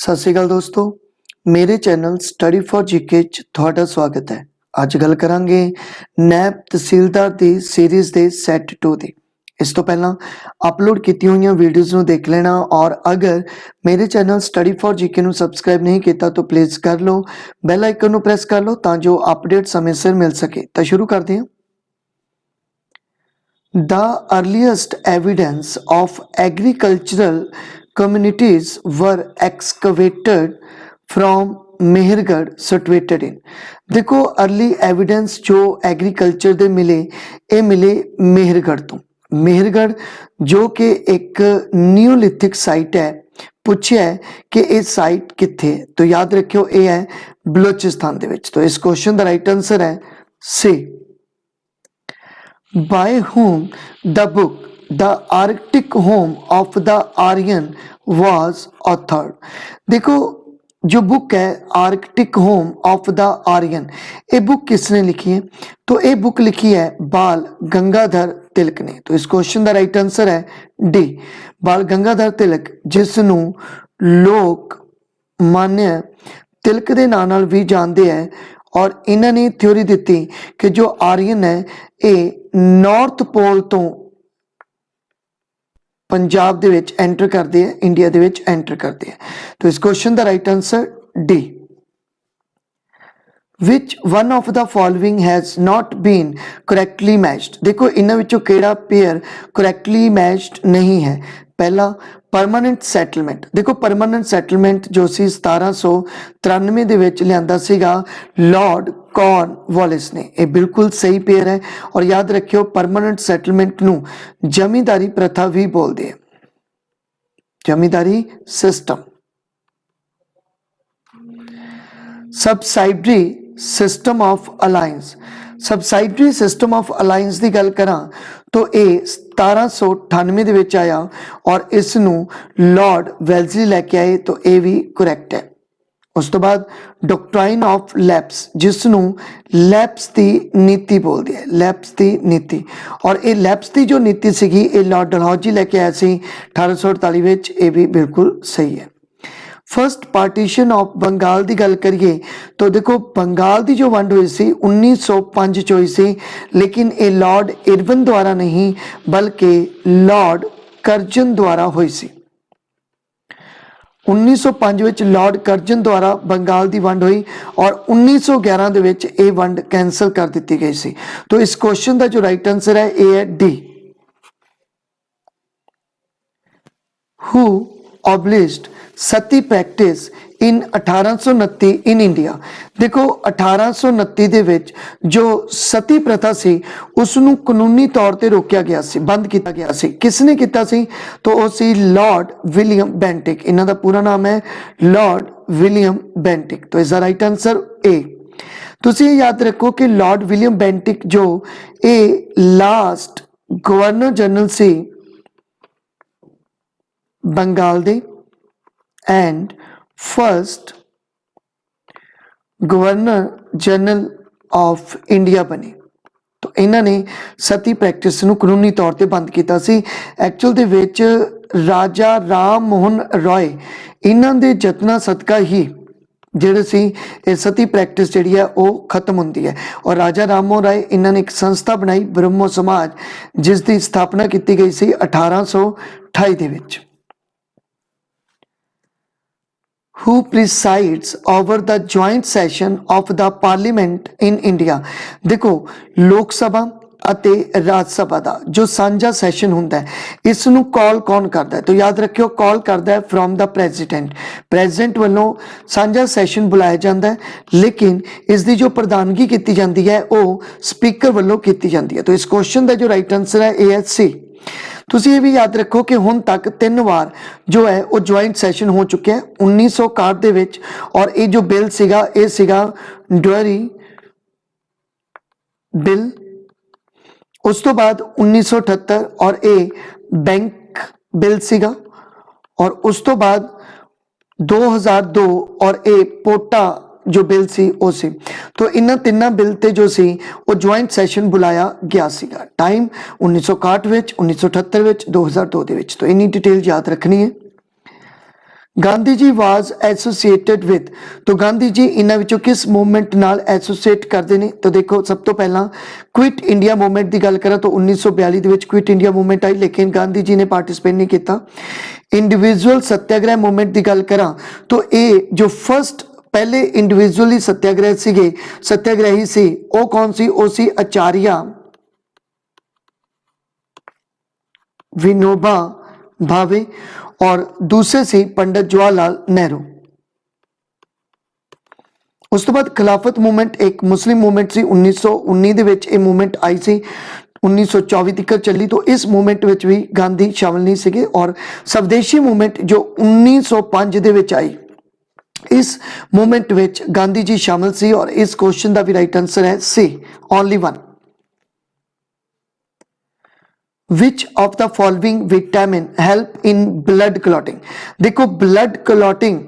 सत श्री अकाल दोस्तों, मेरे चैनल स्टडी फॉर जीके च तुहाडा स्वागत है। अज गल करांगे नैब तहसीलदार दी सीरीज़ दे सैट 2 दी। इस तो पहला अपलोड कीती हुई वीडियोज़ नूं देख लेना और अगर मेरे चैनल स्टडी फॉर जीके नूं सबसक्राइब नहीं किया तो प्लीज़ कर लो, बैल आइकन नूं प्रेस कर लो तां जो अपडेट समय सिर मिल सके। तो शुरू करते हैं। The earliest evidence of agricultural communities were excavated from Mehrgarh situated in. देखो अर्ली एविडेंस जो एग्रीकल्चर दे मिले ये मिले मेहरगढ़ तो। मेहरगढ़ जो कि एक न्यूलिथिक साइट है, पूछा है कि ये साइट कित्थे है, तो याद रखियो ये है बलोचिस्तान दे विच। तो इस क्वेश्चन दा राइट आंसर है सी। By whom the book The Arctic Home of the Aryan was authored। देखो जो बुक है Arctic home of the Aryan, ये बुक किसने लिखी है? तो ये बुक लिखी है बाल गंगाधर तिलक ने। तो इस क्वेश्चन का राइट आंसर है डी, बाल गंगाधर तिलक, जिसनों लोक मान्य तिलक के नाम नाल भी जानते हैं। और इन्होंने थ्योरी दी कि जो आर्यन है ये नॉर्थ पोल तो पंजाब दे विच एंटर करते हैं, इंडिया दे विच एंटर करते हैं। तो इस क्वेश्चन का right answer D. Which one of the following has not been correctly matched। देखो इन्हां विचों केड़ा पेयर correctly matched नहीं है। पहला परमानेंट सैटलमेंट। देखो परमानेंट सैटलमेंट जो सी 1793 दे विच लिआंदा सीगा लॉर्ड कॉर्नवालिस ने, ये बिल्कुल सही पेयर है। और याद रखियो परमानेंट सैटलमेंट नूं जमींदारी प्रथा भी बोलते हैं, zamindari system. Subsidiary system of alliance. Subsidiary system of alliance की गल करा तो ये 1798 दे विच आया और इसनूं लॉर्ड वेल्जली लैके आए, तो ये भी करैक्ट है। उस तो बाद डॉक्ट्राइन ऑफ लैप्स, जिसनूं लैप्स की नीति बोलते हैं, लैप्स की नीति। और ये लैप्स की जो नीति सीगी ये लॉर्ड डलहौजी लैके आया सी 1848 विच, ये भी बिल्कुल सही है। फर्स्ट पार्टीशन ऑफ बंगाल की गल करिए तो देखो बंगाल की जो वंड हुई सी 1905 च हुई सी, लेकिन ये लॉर्ड इरविन द्वारा नहीं बल्कि लॉर्ड कर्जन द्वारा हुई सी। 1905 विच लॉर्ड कर्जन द्वारा बंगाल की वंड हुई और 1911 दे विच ये वंड कैंसल कर दी गई सी। तो इस क्वेश्चन का जो राइट आंसर है ये है D. Who abolished sati practice in 1829 in India. देखो 1829 दे विच जो सती प्रथा सी उसनूं कानूनी तौर पर रोकया गया सी, बंद किया गया सी। किसने किया सी? तो वो सी लॉर्ड विलियम बेंटिक। इन्हां दा पूरा नाम है लॉर्ड विलियम बेंटिक। तो इसका राइट आंसर ए। तुसीं याद रखो कि लॉर्ड विलियम बेंटिक जो ए लास्ट गवर्नर जनरल सी बंगाल दे and first governor general of India बने। तो इन्होंने सती प्रैक्टिस नूं कानूनी तौर पर बंद किया सी। एक्चुअल दे विच राजा राम मोहन रॉय इन्हां दे जतनां सदका ही जिहड़ी सी ये सती प्रैक्टिस जिहड़ी है वो खत्म होंदी है। और राजा राम मोहन राय इन्होंने एक संस्था बनाई ब्रह्मो समाज, जिसकी स्थापना की गई सी 1828 दे विच। Who presides over the joint session of the parliament in India। देखो लोक सभा ਅਤੇ राज सभा का जो साझा सैशन होंदा है इसनूं कॉल कौन करता है? तो याद रखियो कॉल करता है फ्रॉम द प्रेजिडेंट। प्रेजिडेंट वालों साझा सैशन बुलाया जाता है, लेकिन इसकी जो प्रधानगी की जाती है वो स्पीकर वालों की जाती है। तो इस क्वेश्चन का जो राइट आंसर है ए एच सी। तुसीं ये भी याद रखो कि हुण तक 3 बार जो है वो ज्वाइंट सैशन हो चुके हैं 1961 दे विच, और ये जो बिल सीगा ये सीगा ड्यूरी बिल। उस तो बाद 1978 और ये बैंक बिल सीगा, और उस तो बाद 2002 और ये पोटा जो बिल सी वो सी। तो इन्हां तिन्नां बिल ते जो सी वो ज्वाइंट सैशन बुलाया गया सीगा। टाइम 1961 विच, 1978 विच, 2002 दे विच। तो इन्नी डिटेल याद रखनी है। गांधी जी वाज एसोसीएटेड विद, तो गांधी जी इन्हां विचों किस मूवमेंट नाल एसोसीएट करते हैं? तो देखो सब तो पहला क्विट इंडिया मूवमेंट की गल करा तो 1942 दे विच क्विट इंडिया मूवमेंट आई, लेकिन गांधी जी ने पार्टिसिपेट नहीं किया। इंडिविजुअल सत्याग्रह मूवमेंट की गल करा तो ये जो फर्स्ट पहले इंडिविजुअली सत्याग्रह सीगे सत्याग्रही सी वो कौन सी? वो सी आचार्य विनोबा भावे और दूसरे से पंडित जवाहरलाल नेहरू। उस तो बाद खिलाफत मूवमेंट एक मुस्लिम मूवमेंट सी 1919 ਦੇ ਵਿੱਚ ਇਹ मूवमेंट आई सी 1924 तक चली, तो इस मूवमेंट ਵਿੱਚ भी गांधी शामिल नहीं ਸੀਗੇ। और स्वदेशी मूवमेंट जो 1905 ਦੇ ਵਿੱਚ आई, इस मूवमेंट ਵਿੱਚ गांधी जी शामिल सी। और इस क्वेश्चन का भी राइट आंसर है C, only one. Which of the following vitamin help in blood clotting? देखो blood clotting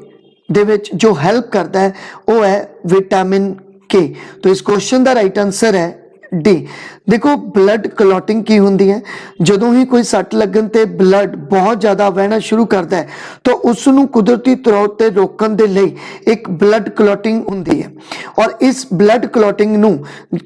ਦੇ ਵਿੱਚ जो help करता है वो है विटामिन के, तो इस क्वेश्चन का राइट आंसर है डी। देखो ब्लड क्लॉटिंग की होंगी है, ਜਦੋਂ ही कोई सट लगन ते ब्लड बहुत ज़्यादा बहना शुरू करता है तो उसनों कुदरती तौर पर रोकने के लिए एक ब्लड क्लॉटिंग होंगी है। और इस ब्लड क्लॉटिंग नू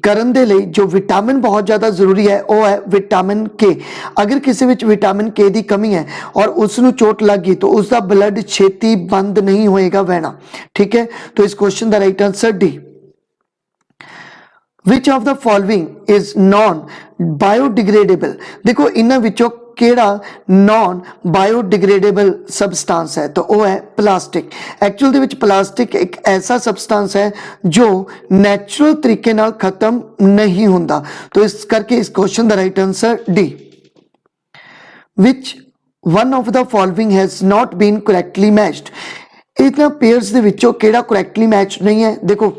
करन दे लिए जो विटामिन बहुत ज़्यादा जरूरी है वो है विटामिन के। अगर किसी विच विटामिन के की कमी है और उसनू चोट लग गई तो उसका ब्लड छेती बंद नहीं होएगा बहना, ठीक है। तो इस क्वेश्चन का right answer D. Which of the following is non biodegradable? देखो इन्हां विचों केड़ा नॉन बायोडिग्रेडेबल सबसटेंस है? तो वो है प्लास्टिक। एक्चुअल दे विच प्लास्टिक एक ऐसा सबसटेंस है जो नैचुरल तरीके नाल खत्म नहीं होंदा, तो इस करके इस क्वेश्चन का right answer D. Which one of the following has not been correctly matched? इतना पेयर्स दे विचों केड़ा correctly मैच नहीं है? देखो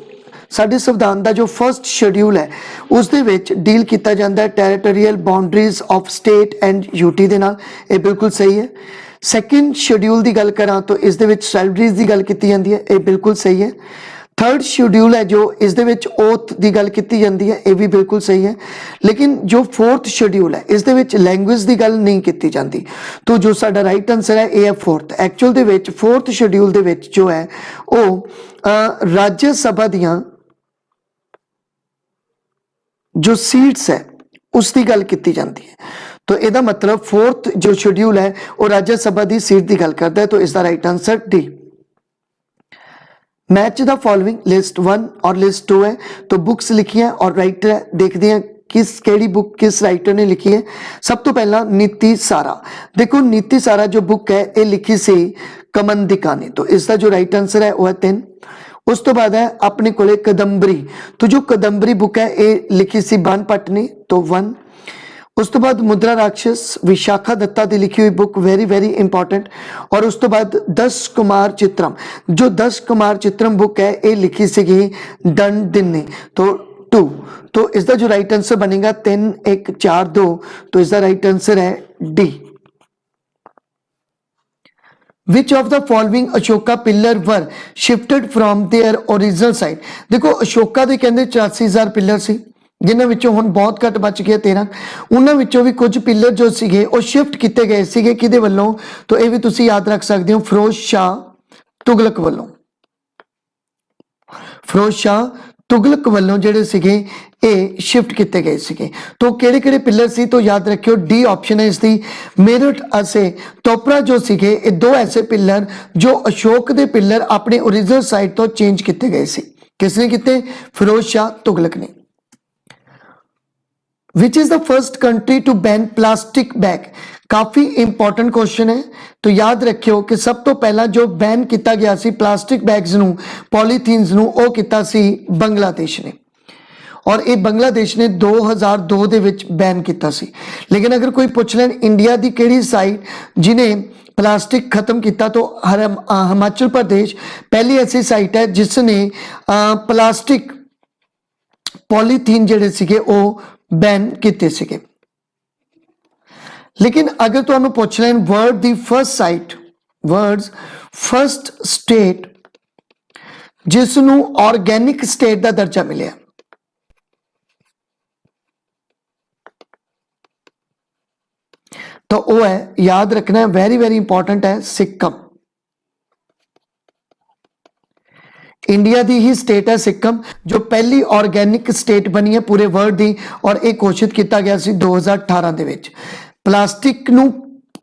साडे संविधान का जो फर्स्ट शेड्यूल है उस दे विच डील किया जाता है territorial boundaries of state and UT दे नाल, ये बिल्कुल सही है। सैकेंड शेड्यूल की गल करा तो इस दे विच सैलरीज की गल की जाती है, ये बिल्कुल सही है। थर्ड शेड्यूल है जो इस दे विच ओथ की गल की जाती है, ये भी बिल्कुल सही है। लेकिन जो फोर्थ शेड्यूल है इस दे विच लैंग्वेज की गल नहीं की जाती, तो जो साडा राइट आंसर है ये है फोर्थ। एक्चुअल दे विच फोर्थ शेड्यूल दे विच जो है वो राज्य सभा दियां जो सीट्स है उसकी गल की जाती है, तो यदा मतलब फोर्थ जो शेड्यूल है वो राज्य सभा की सीट की गल करता है, तो इसका right answer D. Match the following list 1 और लिस्ट 2 है, तो बुक्स लिखी है और राइटर है, देखते हैं किस केड़ी बुक किस राइटर ने लिखी है। सब तो पहला नीति सारा। देखो नीति सारा जो बुक है ये लिखी सी कमंदिका ने, तो इसका जो राइट आंसर है वह 3। उस तो बाद है अपने कोले कदंबरी, तो जो कदंबरी बुक है ये लिखी सी बाण भट्ट ने, तो 1। उस तो बाद मुद्रा राक्षस विशाखा दत्ता की लिखी हुई बुक, वेरी वेरी इंपॉर्टेंट। और उस तो बाद 10 कुमार चित्रम, जो 10 कुमार चित्रम बुक है ये लिखी सी दंड दिन ने, तो 2। तो इसका जो राइट आंसर बनेगा 3 1 4 2, तो इसका राइट आंसर है D. Which of the following Ashoka pillar were shifted from their original site? देखो अशोका ਦੇ ਕਹਿੰਦੇ 84,000 ਪਿੱਲਰ ਸੀ, ਜਿਨ੍ਹਾਂ ਵਿੱਚੋਂ ਹੁਣ ਬਹੁਤ ਘੱਟ ਬਚ ਗਏ 13। ਉਹਨਾਂ ਵਿੱਚੋਂ ਵੀ ਕੁਝ ਪਿੱਲਰ ਜੋ ਸੀਗੇ ਉਹ ਸ਼ਿਫਟ ਕੀਤੇ ਗਏ ਸੀਗੇ ਕਿਹਦੇ ਵੱਲੋਂ? ਤਾਂ ਇਹ ਵੀ ਤੁਸੀਂ ਯਾਦ ਰੱਖ ਸਕਦੇ ਹੋ ਫਿਰੋਜ਼ ਸ਼ਾਹ ਤੁਗਲਕ ਵੱਲੋਂ। ਫਿਰੋਜ਼ ਸ਼ਾਹ तुगलक वालों जेडे सीगे ये शिफ्ट किए गए सीगे। तो केड़े केड़े पिलर सी? तो याद रखियो डी ऑप्शन है इसकी। मेरठ असे तोपरा जो सीगे ये 2 ऐसे पिलर जो अशोक दे पिलर अपने ओरिजिनल साइट तो चेंज किए गए सी। किसने किते? फिरोज शाह तुगलक ने। Which is the first country to ban plastic bag? काफी इंपॉर्टेंट क्वेश्चन है, तो याद रखियो कि सब तो पहला जो बैन किया गया सी प्लास्टिक बैग्स नू पॉलीथीन्स नू वो किया सी बांग्लादेश ने, और ये बांग्लादेश ने 2002 दे विच बैन किया सी। लेकिन अगर कोई पूछ लें इंडिया की किहड़ी साइड जिन्हें प्लास्टिक खत्म किया, तो हिमाचल प्रदेश पहली ऐसी साइट है जिसने प्लास्टिक पॉलीथीन जिहड़े सीगे वो बैन किए सीगे। लेकिन अगर तुहानू पूछ लें वर्ल्ड दी first site, world first state जिसनू ऑर्गेनिक स्टेट का दर्जा मिले, तो वह है, याद रखना है, वेरी वेरी इंपॉर्टेंट है, सिक्किम। इंडिया की ही स्टेट है सिक्किम, जो पहली ऑर्गेनिक स्टेट बनी है पूरे वर्ल्ड की, और ये घोषित किया गया सी 2018 दे विच। प्लास्टिक नू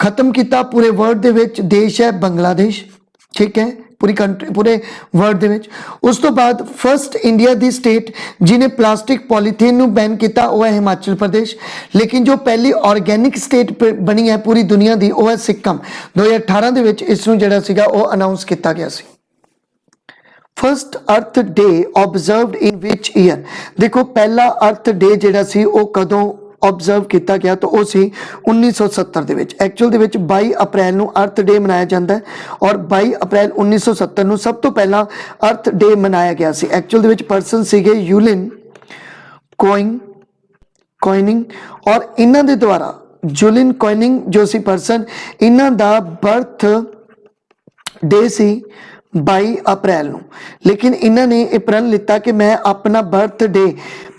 खत्म किया पूरे वर्ल्ड दे विच देश है बांग्लादेश, ठीक है, पूरी कंट्री पूरे वर्ल्ड दे विच। उस तो बाद फर्स्ट इंडिया की स्टेट जिन्हें प्लास्टिक पॉलीथीन नू बैन किया वो है हिमाचल प्रदेश। लेकिन जो पहली ऑर्गेनिक स्टेट बनी है पूरी दुनिया की वो है सिक्किम। 2018 दे विच इसनू जिहड़ा सीगा वो अनाउंस किया गया सी। First earth day observed in which year? देखो पहला अर्थ डे जिहड़ा सी वो कदों ऑबजर्व किया गया, तो वो सी 1970 दे विच। एक्चुअल दे विच 22 अप्रैल नू अर्थ डे मनाया जाता है, और 22 अप्रैल 1970 नू सब तो पहला अर्थ डे मनाया गया सी। एक्चुअल दे विच पर्सन सीगे यूलिन कॉइनिंग, और इन्हां दे द्वारा जूलिन कॉइनिंग जो सी पर्सन, इन्हां दा बर्थ डे सी 22 अप्रैल नू। लेकिन इन्हों ने यह प्रण लिता कि मैं अपना बर्थ डे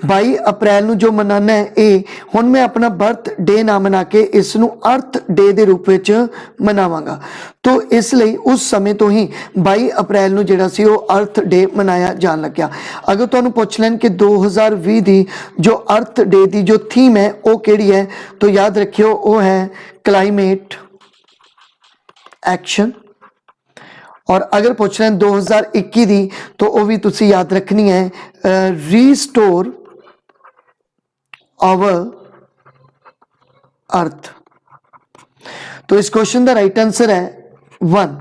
22 अप्रैल नू जो मनाना है, ये हुण मैं अपना बर्थ डे ना मना के इसनू अर्थ डे के रूप में मनावांगा। तो इसलिए उस समय तो ही 22 अप्रैल नू जिहड़ा सी वो अर्थ डे मनाया जान लग्या। अगर तुहानू पुछ लैन कि 2020 की जो अर्थ डे की जो थीम है वो किहड़ी है, तो याद रखियो वो है क्लाइमेट एक्शन। और अगर पूछ रहे हैं 2021 की, तो वह भी तुसी याद रखनी है, रीस्टोर आवर अर्थ। तो इस क्वेश्चन का राइट आंसर है 1।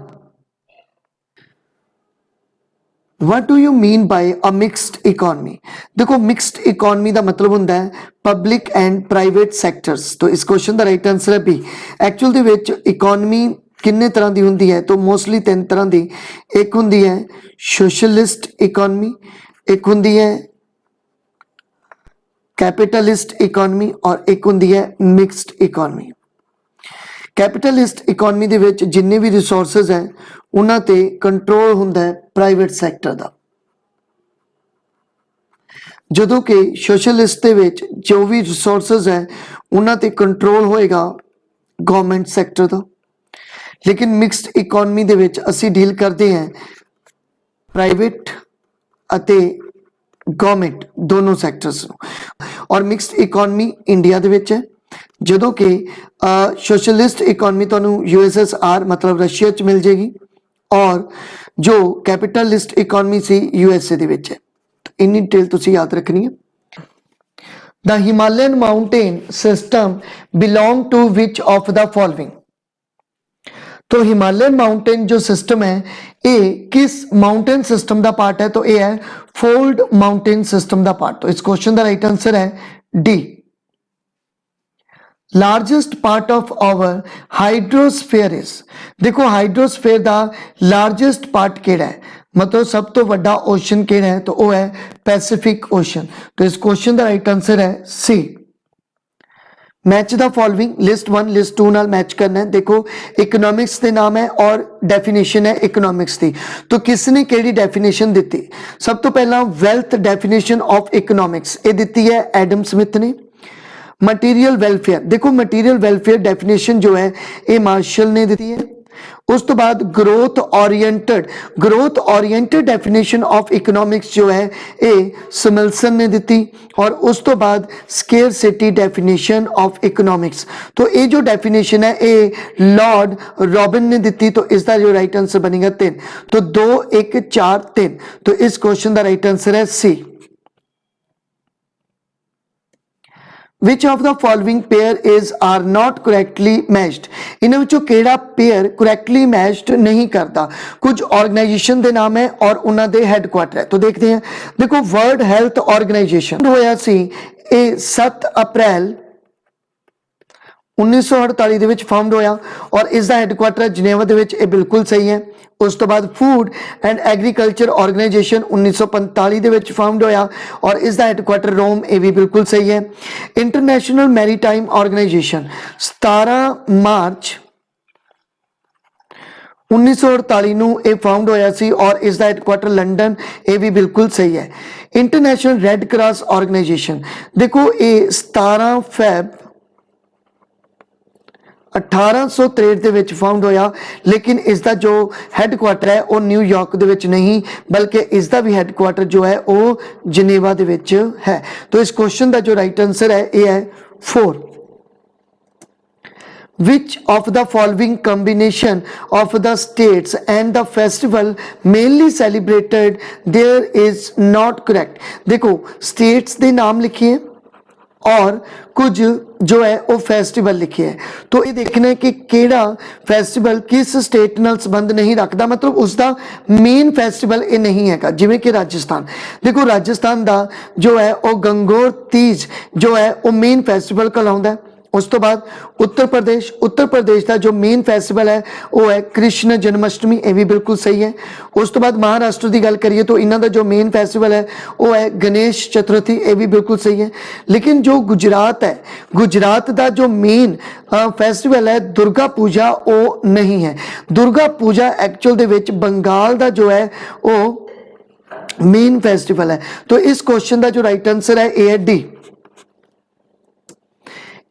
What do you mean by a mixed economy? देखो मिक्सड इकोनॉमी का मतलब होता है पब्लिक एंड प्राइवेट सैक्टर्स। तो इस क्वेश्चन का राइट आंसर है बी। एक्चुअल दे विच इकोनॉमी किन्ने तरह की होंगी है, तो मोस्टली 3 तरह की। एक होंगी है सोशलिस्ट इकोनॉमी, एक होंगी है कैपिटलिस्ट इकोनॉमी, और एक होंगी है मिक्सड इकोनॉमी। कैपिटलिस्ट इकोनॉमी दे विच जिन्ने भी रिसोर्सेज हैं उन्हां ते कंट्रोल हुंदा है प्राइवेट सैक्टर का, जदों कि सोशलिस्ट दे विच जो भी रिसोर्सेज हैं उन्हां ते कंट्रोल होएगा गवर्नमेंट सैक्टर का। लेकिन मिक्सड इकोनॉमी दे विच असी डील करते हैं प्राइवेट अते गवर्नमेंट दोनों सैक्टर्स। और मिक्सड इकोनॉमी इंडिया दे विच है, जदों कि सोशलिस्ट इकोनॉमी तुहानू USSR मतलब रशिया च मिल जाएगी, और जो कैपिटलिस्ट इकोनॉमी सी USA दे विच है। तो इन्नी डिटेल तुसी याद रखनी है। The Himalayan mountain system belong to which of the following? तो हिमालयन माउंटेन जो सिस्टम है ये किस माउंटेन सिस्टम का पार्ट है? तो ये है फोल्ड माउंटेन सिस्टम का पार्ट। तो इस क्वेश्चन का राइट आंसर है D. Largest part of our hydrosphere is? देखो हाइड्रोस्फेयर का लार्जेस्ट पार्ट केड़ा है, मतलब सब तो बड़ा ओशन केड़ा है? तो वो है पैसिफिक ओशन। तो इस क्वेश्चन का राइट आंसर है C. Match the following, list 1 list 2 नाल मैच करना है। देखो इकोनॉमिक्स के नाम है और डेफिनेशन है इकोनॉमिक्स की। तो किसने केड़ी डेफिनेशन दी? सब तो पहला वेल्थ डेफिनेशन ऑफ इकोनॉमिक्स ये दी है एडम स्मिथ ने। मटीरियल वेलफेयर, देखो मटीरियल वेलफेयर डेफिनेशन जो है ये मार्शल ने दी है। उस तो बाद growth oriented definition of economics जो है ये समिल्सन ने दी। और उस तो बाद स्केरसिटी डेफिनेशन ऑफ इकोनॉमिक्स, तो ये जो डेफिनेशन है ये लॉर्ड रॉबिन ने दी। तो इसका जो राइट आंसर बनेगा 3। तो 2 1 4 3। तो इस क्वेश्चन का राइट आंसर है सी। Which of the following pair is are not correctly matched? इन्हें विचों केड़ा पेयर correctly matched नहीं करता? कुछ ऑर्गेनाइजेशन दे नाम है और उन्हां दे हेडक्वार्टर है। तो देखते हैं। देखो वर्ल्ड हेल्थ ऑर्गेनाइजेशन होया सी 7 अप्रैल 1948 ਦੇ ਵਿੱਚ ਫਾਊਂਡ ਹੋਇਆ, और इसका हेडक्वार्टर जिनेवा ਦੇ ਵਿੱਚ। ਇਹ बिल्कुल सही है। उस तो बाद फूड एंड एग्रीकल्चर ऑर्गेनाइजेशन 1945 ਦੇ ਵਿੱਚ ਫਾਊਂਡ ਹੋਇਆ, और इसका हेडक्वार्टर रोम। ये भी बिल्कुल सही है। इंटरनेशनल मैरीटाइम ऑर्गेनाइजेशन 17 मार्च 1948 ਨੂੰ ਇਹ ਫਾਊਂਡ ਹੋਇਆ ਸੀ, और इसका हेडक्वार्टर लंडन। ये भी बिल्कुल सही है। इंटरनेशनल रेड क्रॉस ऑर्गेनाइजेशन, देखो ये 17 फैब 1863 ਦੇ ਵਿੱਚ ਫਾਊਂਡ ਹੋਇਆ, ਲੇਕਿਨ ਇਸ ਦਾ ਜੋ ਹੈੱਡਕੁਆਟਰ ਹੈ ਉਹ ਨਿਊਯਾਰਕ ਦੇ ਵਿੱਚ ਨਹੀਂ, ਬਲਕਿ ਇਸ ਦਾ ਵੀ ਹੈੱਡਕੁਆਟਰ ਜੋ ਹੈ ਉਹ ਜਨੇਵਾ ਦੇ ਵਿੱਚ ਹੈ। तो इस क्वेश्चन का जो राइट आंसर है ये है 4। Which of the following combination of the states and the festival mainly celebrated there is not correct। देखो states ਦੇ ਨਾਮ ਲਿਖिए और कुछ जो है वो फैसटिवल लिखे है, तो ये देखना है कि केड़ा फैसटिवल किस स्टेट नाल संबंध नहीं रखता, मतलब उसका मेन फैसटिवल ये नहीं है। जिमें कि राजस्थान, देखो राजस्थान का जो है वो गंगोर तीज जो है वो मेन फैसटिवल कहलाउंदा है। उस तो बाद उत्तर प्रदेश का जो मेन फैसटिवल है वो है कृष्ण जन्माष्टमी, ये भी बिल्कुल सही है। उस तो बाद महाराष्ट्र की गल करिए तो इन्हों का जो मेन फैसटिवल है वो है गणेश चतुर्थी, ये भी बिल्कुल सही है। लेकिन जो गुजरात है, गुजरात का जो मेन फैसटिवल है दुर्गा पूजा, वो नहीं है। दुर्गा पूजा एक्चुअल दे विच बंगाल का जो है वो मेन फैसटिवल है। तो इस क्वेश्चन का जो राइट आंसर है ए है D.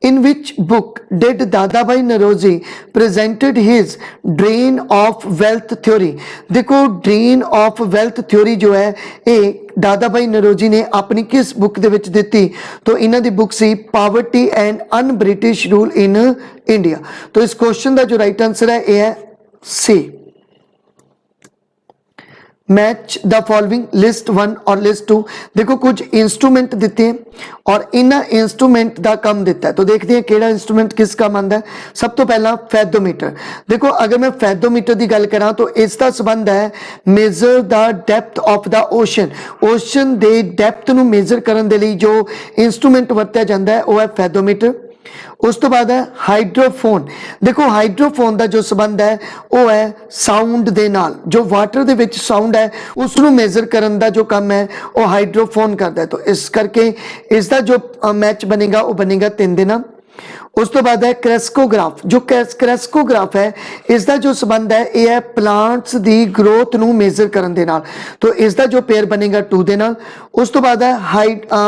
In which book did Dadabhai Naroji presented his drain of wealth theory। देखो drain of wealth theory जो है ये दादाभाई नरोजी ने अपनी किस बुक दे विच दिती, तो इन्हां दी बुक सी Poverty and Un-British Rule in India। तो इस क्वेश्चन का जो राइट आंसर है ये है C. Match the following list 1 और लिस्ट 2। देखो कुछ इंस्ट्रूमेंट दिते हैं और इन्हां इंस्ट्रूमेंट का काम दिता है, तो देखते हैं केड़ा इंस्ट्रूमेंट किस काम आंदा है। सब तो पहला फैथोमीटर। देखो अगर मैं फैथोमीटर की गल करा तो इसका संबंध है measure the depth of the ocean, ocean के डेप्थ नूं मेजर करने के लिए जो इंस्ट्रूमेंट वरत्या जाता है वह है फैथोमीटर। उस तो बाद है हाइड्रोफोन। देखो हाइड्रोफोन का जो संबंध है वो है साउंड दे नाल, जो वाटर दे विच साउंड है उसनूं मेजर करने का जो काम है वो हाइड्रोफोन करता है। तो इस करके इसका जो मैच बनेगा वो बनेगा 3 दे नाल। उस तो बाद है क्रेस्कोग्राफ। जो क्रेस्कोग्राफ है इसका जो संबंध है ये है प्लांट्स की ग्रोथ नूं मेजर करने दे नाल, तो इसका जो पेयर बनेगा 2 दे नाल। उस तो बाद है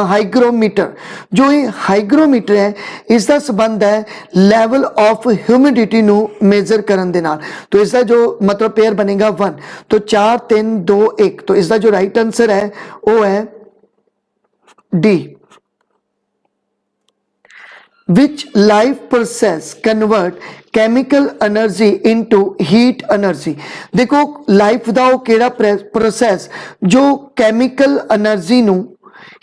हाइग्रोमीटर। जो ये हाइग्रोमीटर है इसका संबंध है लेवल ऑफ ह्यूमिडिटी नूं मेजर करने दे नाल, तो इसका जो मतलब पेयर बनेगा 1। तो 4 3 2 1, तो इसका जो राइट आंसर है वो है D. Which life process convert chemical energy into heat energy। देखो लाइफ का वो केड़ा प्रोसैस जो कैमिकल एनर्जी नू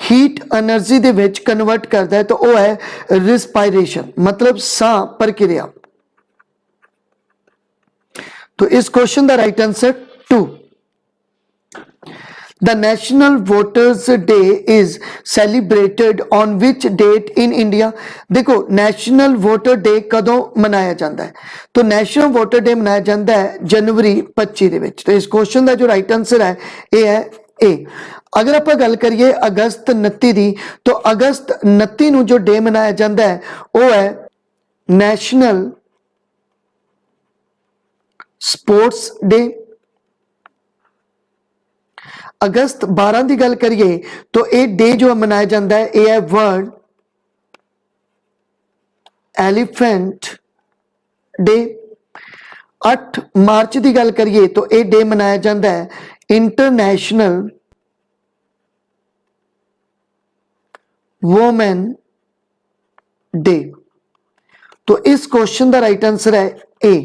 heat energy they which convert करता है, तो वो है रिस्पायरेशन, मतलब साह प्रक्रिया। तो इस क्वेश्चन का right answer 2। The National Voters Day is celebrated on which date in India। देखो नेशनल वोटर डे कदों मनाया जाता है, तो नेशनल वोटर डे मनाया जाता है जनवरी 25 दे विच। तो इस क्वेश्चन का जो राइट आंसर है ये है ए। अगर आप गल करिए अगस्त 29 की, तो अगस्त 29 नूं जो डे मनाया जाता है वो है नेशनल स्पोर्ट्स डे। अगस्त 12 की गल करिए तो ये डे जो मनाया जाता है ये है वर्ल्ड एलिफेंट डे। 8 मार्च की गल करिए तो ये डे मनाया जाता है इंटरनेशनल वोमेन डे। तो इस क्वेश्चन का राइट आंसर है A.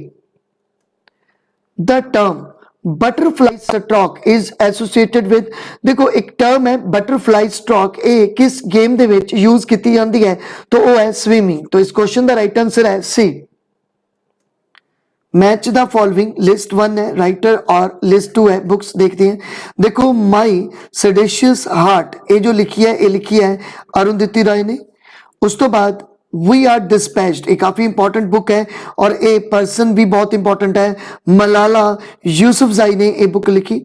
The term butterfly stroke is associated with. देखो एक टर्म है बटरफ्लाई स्ट्रोक, ये किस गेम दे विच यूज की जाती है, तो वो है स्विमिंग। तो इस क्वेश्चन का राइट आंसर है C. Match the following list 1 है राइटर और लिस्ट 2 है बुक्स देखते हैं। देखो माई सेडेशियस हार्ट, ये जो लिखी है ये लिखी है अरुंधति राय ने। उस तो बाद वी आर डिस्पैच्ड, एक काफी इंपॉर्टेंट बुक है और ये पर्सन भी बहुत इंपॉर्टेंट है, मलाला यूसुफजाई ने ये बुक लिखी।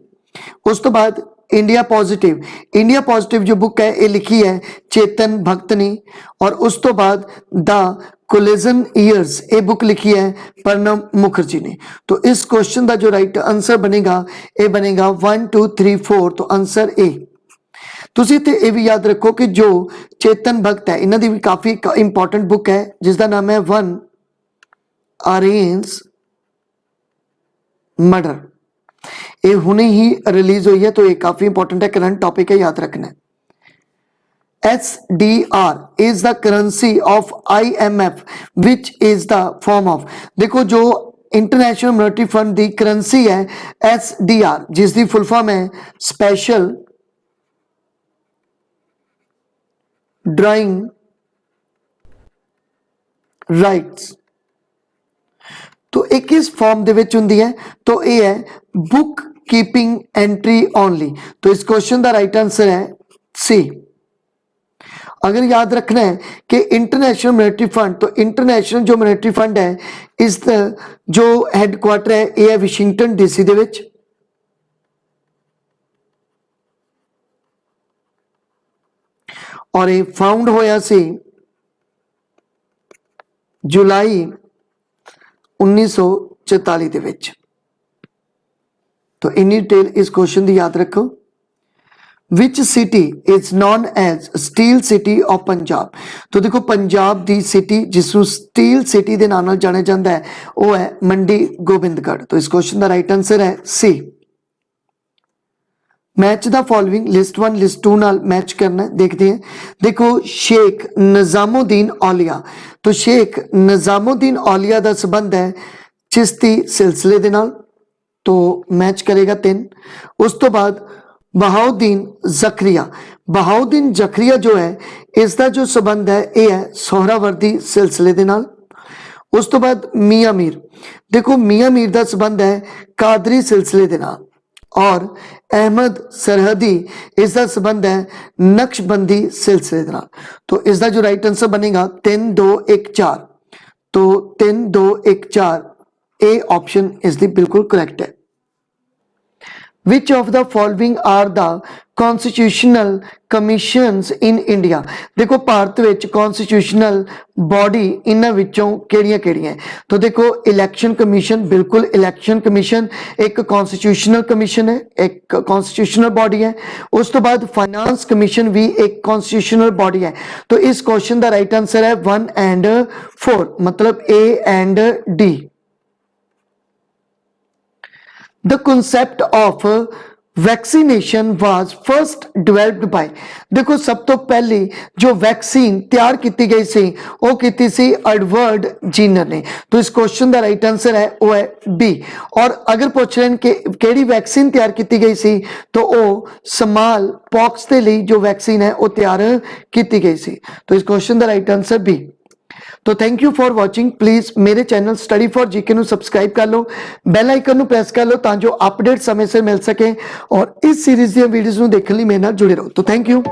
उस तो बाद इंडिया पॉजिटिव, इंडिया पॉजिटिव जो बुक है ये लिखी है चेतन भक्त ने। और उस तो बाद द कोलिजन ईयर्स, ये बुक लिखी है प्रणब मुखर्जी ने। तो इस क्वेश्चन का जो राइट आंसर बनेगा ये बनेगा 1 2 3 4, तो आंसर ए। तुसी ते ये भी याद रखो कि जो चेतन भक्त है इन्हां दी भी काफी इंपॉर्टेंट बुक है जिसका नाम है 1 अरेंज मर्डर, ये हुने ही रिलीज हुई है, तो ये काफी इंपॉर्टेंट है, करंट टॉपिक है, याद रखना है। SDR is the currency of IMF which is the form of, देखो जो इंटरनेशनल मॉनेटरी फंड दी करेंसी है SDR, जिसकी फुल फॉर्म है स्पेशल ड्राइंग राइट्स, तो एक किस फॉर्म दे विच हुंदी है, तो ये है बुक कीपिंग एंट्री ओनली, तो इस क्वेश्चन का राइट आंसर है सी। अगर याद रखना है कि इंटरनेशनल मॉनेटरी फंड, तो इंटरनेशनल जो मॉनेटरी फंड है इस जो हैडक्वार्टर है ये है वाशिंगटन DC दे विच, और ये फाउंड होया सी जुलाई 1944 दे विच। तो इन्नी डिटेल इस क्वेश्चन की याद रखो। Which city is known as steel city of Punjab, तो देखो पंजाब की सिटी जिसनों स्टील सिटी के नाम जाना जाता है वह है मंडी गोबिंदगढ़, तो इस क्वेश्चन का राइट आंसर है C. Match the following list 1 list 2 नाल मैच करना है, देखते हैं। देखो शेख निजामुद्दीन औलिया, तो शेख निजामुद्दीन औलिया का संबंध है चिश्ती सिलसिले दे नाल, तो मैच करेगा 3। उस तो बाद बहाउद्दीन जखरिया, बहाउद्दीन जखरिया जो है इसका जो संबंध है यह है सोहरावर्दी सिलसिले दे नाल। उस तो बाद मियां मीर, देखो मियां मीर का संबंध है कादरी सिलसिले दे नाल, और अहमद सरहदी इसका संबंध है नक्शबंदी सिलसिले दे नाल, तो इसका जो राइट आंसर बनेगा 3 2 1 4, तो 3 2 1 4 ए ऑप्शन इसकी बिल्कुल करेक्ट है। Which of the following are the constitutional commissions in India, देखो भारत विच constitutional body इन्हां विचों किहड़ियां-किहड़ियां, तो देखो इलेक्शन कमीशन, बिल्कुल इलेक्शन कमीशन एक कॉन्स्टिट्यूशनल कमीशन है, एक कॉन्स्टिट्यूशनल बॉडी है। उस तो बाद फाइनेंस कमीशन भी एक कॉन्स्टिट्यूशनल बॉडी है, तो इस क्वेश्चन का राइट आंसर है 1 and 4, मतलब A and D। The concept of vaccination was first developed by, देखो सब तो पहली जो वैक्सीन तैयार की गई सी वो की सी एडवर्ड जीनर ने, तो इस क्वेश्चन का राइट आंसर है वो है बी। और अगर पूछ रहे हैं कि केड़ी वैक्सीन तैयार की गई सी, तो वो स्मॉल पॉक्स के लिए जो वैक्सीन है वो तैयार की गई सी, तो इस क्वेश्चन का राइट आंसर बी। तो thank you for watching, please मेरे चैनल स्टडी फॉर जीके ਨੂੰ सबसक्राइब कर लो, बैल आइकन ਨੂੰ प्रेस कर लो ताकि अपडेट समय से मिल सके, और इस सीरीज दी वीडियोस ਨੂੰ देखने लिए मेरे नाल जुड़े रहो। तो थैंक यू।